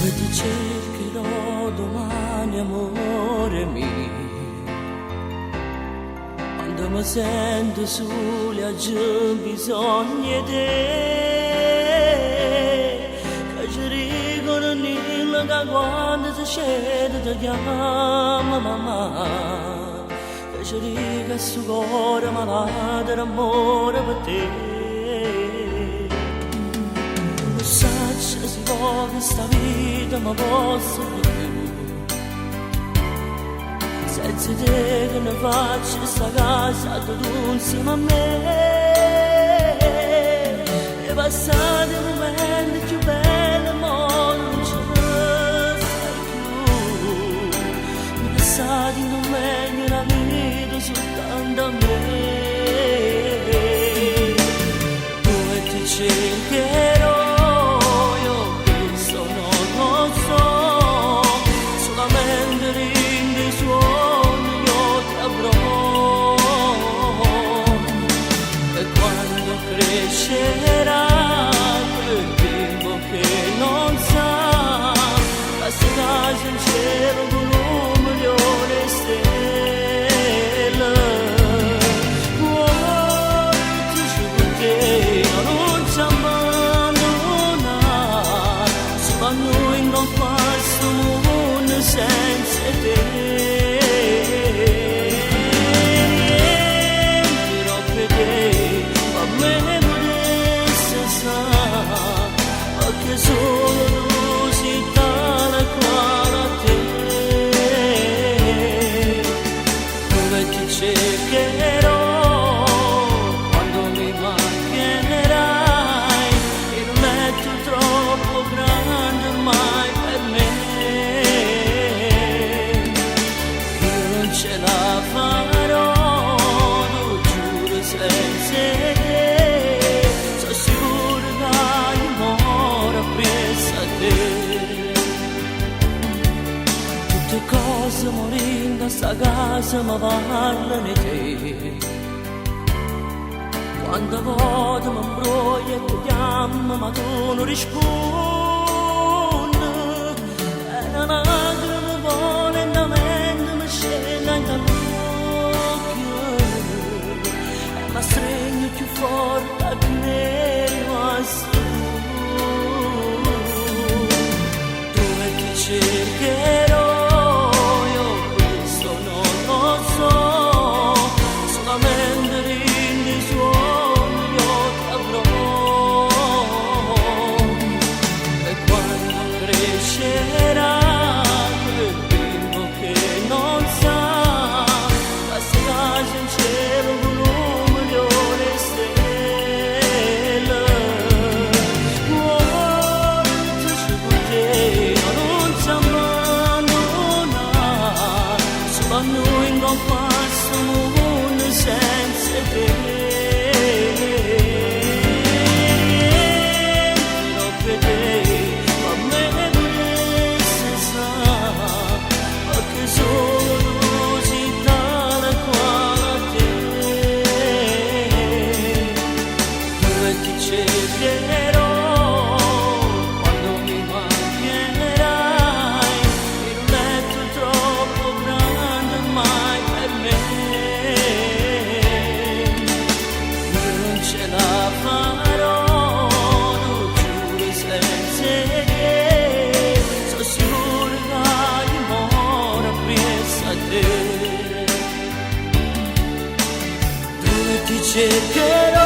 Dove ti cercherò domani, amore mio, quando mi sento solo ho bisogno di te, che ci dicono nulla che quando si scende ti chiama mamma, che ci dica il suo cuore malato d'amore per te. Se si può questa vita ma posso più, senza te che ne faccio sta casa tutto insieme a me, e passati i momenti più belli ma non ci stai più, mi passati non meglio la vita soltanto a me, dove ti cercherò. Crescerà quel bimbo che non sa che si casa in cielo con un milione di stelle. Vuoi con te non ci abbandonare, solo a noi non passa un mondo senza te. Solo si tale quale a te, dove ti cercherò quando mi mancherai, il letto troppo grande ormai per me, io non ce la farò, lo giuro senza te, sono sicuro che tutte cose morendo a sta casa ma parlano di te, quando voto mi imbroglio e ti chiamo ma tu non rispondi, e la lacrima vuole e la mente mi scende anche all'occhio, e mi stringo più forte che ne rimasto. Cercherò, io questo non lo so, solamente nei suoni io ti avrò, e quando crescerà quel bimbo che non sa che si casa in cielo con un milione di stelle, vuoi con te. A noi non passa un mondo senza te, non vedere a me volesse sa, perché solo si tale quale a te, dove ti cercherò. Ti cercherò.